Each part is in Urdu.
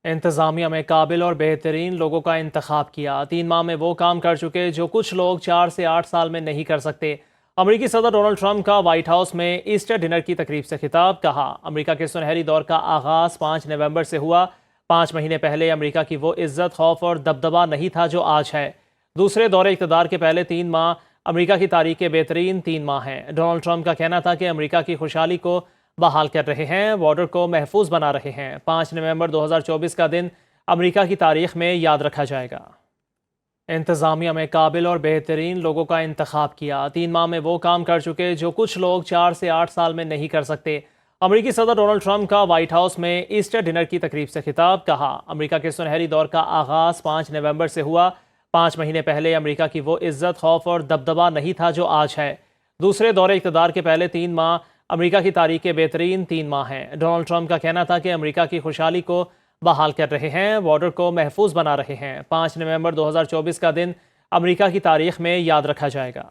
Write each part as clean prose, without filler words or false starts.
انتظامیہ میں قابل اور بہترین لوگوں کا انتخاب کیا۔ 3 ماہ میں وہ کام کر چکے جو کچھ لوگ 4 سے 8 سال میں نہیں کر سکتے۔ امریکی صدر ڈونلڈ ٹرمپ کا وائٹ ہاؤس میں ایسٹر ڈنر کی تقریب سے خطاب۔ کہا، امریکہ کے سنہری دور کا آغاز 5 نومبر سے ہوا۔ 5 مہینے پہلے امریکہ کی وہ عزت، خوف اور دبدبہ نہیں تھا جو آج ہے۔ دوسرے دور اقتدار کے پہلے 3 ماہ امریکہ کی تاریخ کے بہترین 3 ماہ ہیں۔ ڈونلڈ ٹرمپ کا کہنا تھا کہ امریکہ کی خوشحالی کو بحال کر رہے ہیں، بارڈر کو محفوظ بنا رہے ہیں۔ 5 نومبر 2024 کا دن امریکہ کی تاریخ میں یاد رکھا جائے گا۔ انتظامیہ میں قابل اور بہترین لوگوں کا انتخاب کیا۔ 3 ماہ میں وہ کام کر چکے جو کچھ لوگ 4 سے 8 سال میں نہیں کر سکتے۔ امریکی صدر ڈونلڈ ٹرمپ کا وائٹ ہاؤس میں ایسٹر ڈنر کی تقریب سے خطاب۔ کہا، امریکہ کے سنہری دور کا آغاز 5 نومبر سے ہوا۔ 5 مہینے پہلے امریکہ کی وہ عزت، خوف اور دبدبہ نہیں تھا جو آج ہے۔ دوسرے دور اقتدار کے پہلے 3 ماہ امریکہ کی تاریخ کے بہترین 3 ماہ ہیں۔ ڈونلڈ ٹرمپ کا کہنا تھا کہ امریکہ کی خوشحالی کو بحال کر رہے ہیں، بارڈر کو محفوظ بنا رہے ہیں۔ 5 نومبر 2024 کا دن امریکہ کی تاریخ میں یاد رکھا جائے گا۔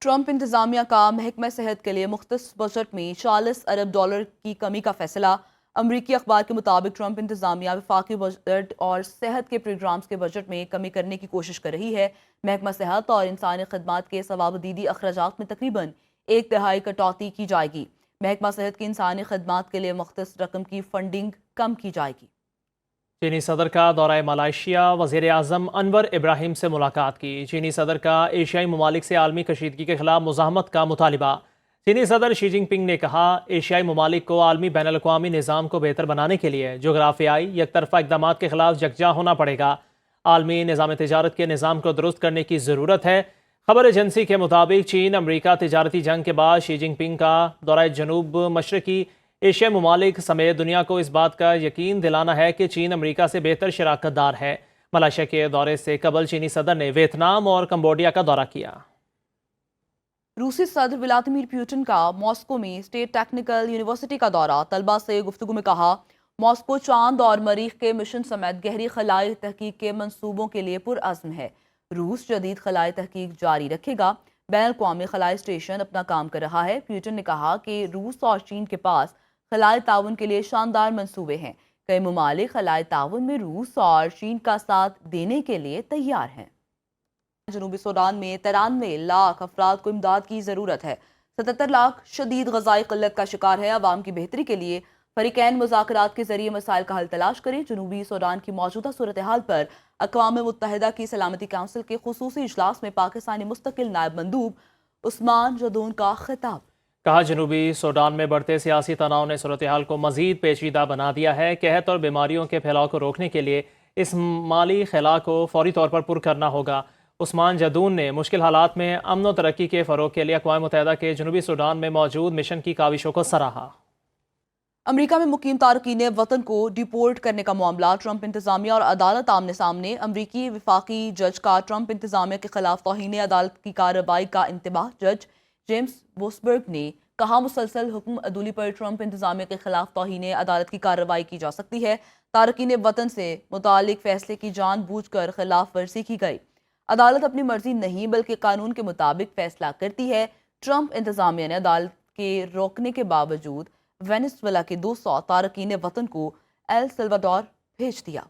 ٹرمپ انتظامیہ کا محکمہ صحت کے لیے مختص بجٹ میں 40 ارب ڈالر کی کمی کا فیصلہ۔ امریکی اخبار کے مطابق ٹرمپ انتظامیہ وفاقی بجٹ اور صحت کے پروگرامز کے بجٹ میں کمی کرنے کی کوشش کر رہی ہے۔ محکمہ صحت اور انسانی خدمات کے ثوابدیدی اخراجات میں تقریباً 1/3 کٹوتی کی جائے گی۔ محکمہ صحت کی انسانی خدمات کے لیے مختص رقم کی فنڈنگ کم کی جائے گی۔ چینی صدر کا دورہ ملائیشیا، وزیر اعظم انور ابراہیم سے ملاقات کی۔ چینی صدر کا ایشیائی ممالک سے عالمی کشیدگی کے خلاف مزاحمت کا مطالبہ۔ چینی صدر شی جن پنگ نے کہا، ایشیائی ممالک کو عالمی بین الاقوامی نظام کو بہتر بنانے کے لیے جغرافیائی یک طرفہ اقدامات کے خلاف یکجا ہونا پڑے گا۔ عالمی نظام تجارت کے نظام کو درست کرنے کی ضرورت ہے۔ خبر ایجنسی کے مطابق چین امریکہ تجارتی جنگ کے بعد شی جن پنگ کا دورہ جنوب مشرقی ایشیائی ممالک سمیت دنیا کو اس بات کا یقین دلانا ہے کہ چین امریکہ سے بہتر شراکت دار ہے۔ ملائیشیا کے دورے سے قبل چینی صدر نے ویتنام اور کمبوڈیا کا دورہ کیا۔ روسی صدر ولادیمیر پوٹن کا ماسکو میں اسٹیٹ ٹیکنیکل یونیورسٹی کا دورہ۔ طلبہ سے گفتگو میں کہا، ماسکو چاند اور مریخ کے مشن سمیت گہری خلائی تحقیق کے منصوبوں کے لیے پرعزم ہے۔ روس جدید خلائی تحقیق جاری رکھے گا۔ بین الاقوامی خلائی اسٹیشن اپنا کام کر رہا ہے۔ پوٹن نے کہا کہ روس اور چین کے پاس خلائی تعاون کے لیے شاندار منصوبے ہیں۔ کئی ممالک خلائی تعاون میں روس اور چین کا ساتھ دینے کے لیے تیار ہیں۔ جنوبی سوڈان میں 93 لاکھ افراد کو امداد کی ضرورت ہے۔ 77 لاکھ شدید غذائی قلت کا شکار ہے۔ عوام کی بہتری کے لیے فریقین مذاکرات کے ذریعے مسائل کا حل تلاش کریں۔ جنوبی سوڈان کی موجودہ صورتحال پر اقوام متحدہ کی سلامتی کونسل کے خصوصی اجلاس میں پاکستانی مستقل نائب مندوب عثمان جدون کا خطاب۔ کہا، جنوبی سوڈان میں بڑھتے سیاسی تناؤ نے صورتحال کو مزید پیچیدہ بنا دیا ہے۔ قحط اور بیماریوں کے پھیلاؤ کو روکنے کے لیے اس مالی خلا کو فوری طور پر پر کرنا ہوگا۔ عثمان جدون نے مشکل حالات میں امن و ترقی کے فروغ کے لیے اقوام متحدہ کے جنوبی سوڈان میں موجود مشن کی کاوشوں کو سراہا۔ امریکہ میں مقیم تارکین وطن کو ڈیپورٹ کرنے کا معاملہ۔ ٹرمپ انتظامیہ اور عدالت آمنے سامنے۔ امریکی وفاقی جج کا ٹرمپ انتظامیہ کے خلاف توہین عدالت کی کارروائی کا انتباہ۔ جج جیمز بوسبرگ نے کہا، مسلسل حکم عدولی پر ٹرمپ انتظامیہ کے خلاف توہین عدالت کی کارروائی کی جا سکتی ہے۔ تارکین وطن سے متعلق فیصلے کی جان بوجھ کر خلاف ورزی کی گئی۔ عدالت اپنی مرضی نہیں بلکہ قانون کے مطابق فیصلہ کرتی ہے۔ ٹرمپ انتظامیہ نے عدالت کے روکنے کے باوجود وینزویلا کے 200 تارکین وطن کو ایل سلواڈور بھیج دیا۔